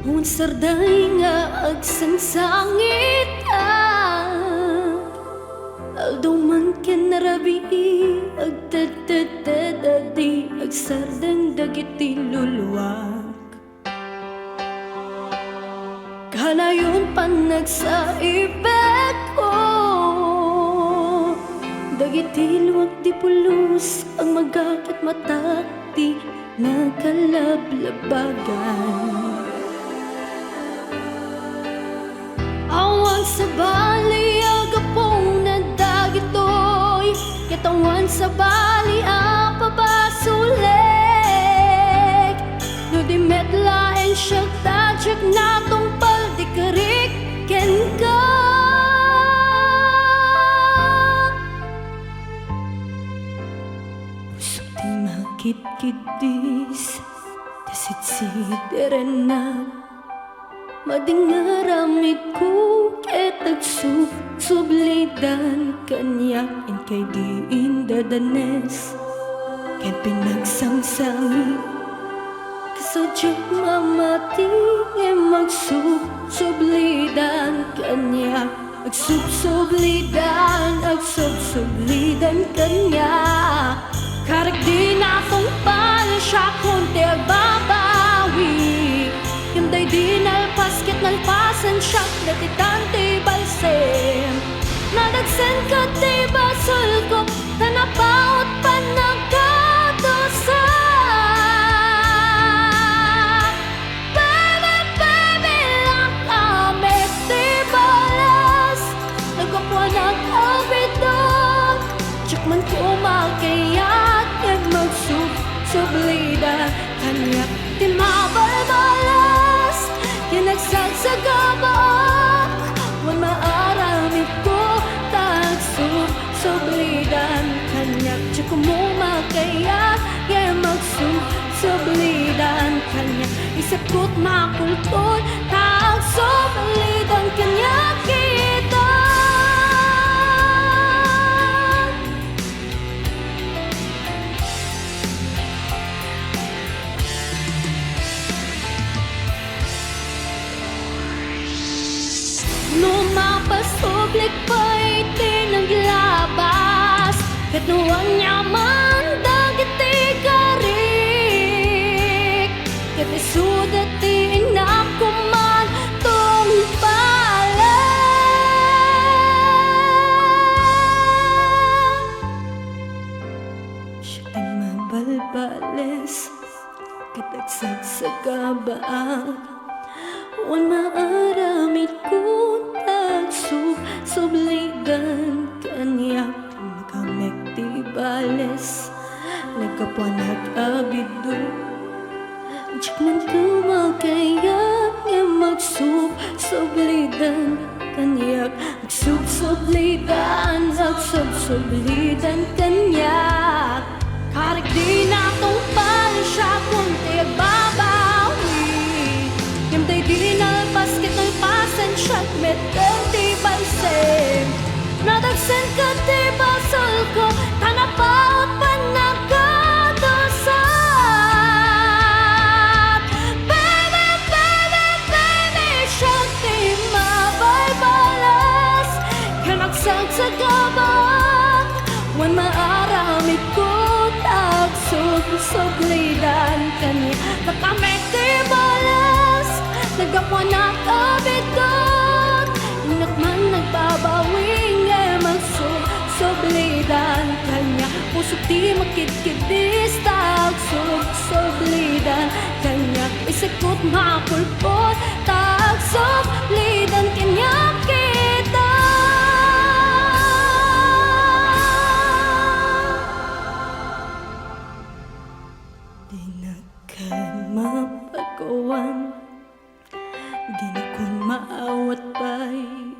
Unsarday nga agsangsangit aldaw man ken narabi agtadtadtadadi agsardang dagiti luluwag kalayon pan nagsaibet ko dagiti luwag di pulos ang magakat mata di nakalablabagan awan sa bali agapong na dagitoy katawan sa bali apabasulik no di metlaen siya tajak natong paldikarik ken ka pusok di makit-kidis kasit-sideren na madingaramid ko ket agsublidan kanyak in kay diin dadanes ket pinagsangsangi kasadyak mamati magsublidan kanyak agsubsublidan kanyak karag di natong palasya kunti agbabawi Yamday di nalpas ket nalpasan siyak dati tante balsem Nadagsen ka di basol ko tanapaot pa nagkadosa Baby, baby lang kami di balas Nagkapwa nag-abidog Tsak man kumakayat Kag magsublida Kanyak di mabalbalas Kinagsagsagamok Wan maaramid ko Tagsublidan Kanyak di kumakayat Kaya magsublidan Kanyak isip ko't makultol Tagsublidan Kanyak kita Lumapasublik pa iti naglabas Katuwang nyaman dagiti karik Katisudat ti inap kuman tong pala Siya ay mabalbales Katagsagsagbaan Wan maaramid ko Tagsublidan kanyak Magamek di bales Nagkapwa nag-abido Tsak man kumakayak Nga magsublidan kanyak Magsublidan kanyak Karik di natong palasya Kunti agbabawi Yamday di nalpas ket nalpasan siyak Meteng di balsem Nadagsen ka di basol ko Tanapaot pa nagkadosat Baby, baby, baby siyak di mabalbalas Kanagsagsagamok Wan maaramid ko Tagsublidan kanya Nakamek di balas Nagapwa nag-abidot Inakman nagbabawing Nga magsublidan kanya Pusok di makit-kidis Tagsublidan kanya Isip ko't mapulpot Tagsublidan kanya kita Di na ka mapagawan Di na kun maawat pa'y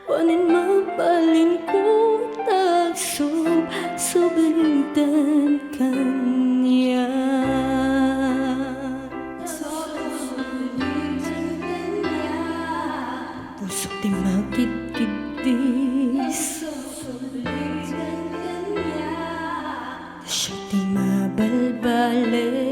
Wanin mabalin ko Tagsublidan kanya Pusok di makit-kidis Siya di mabalbales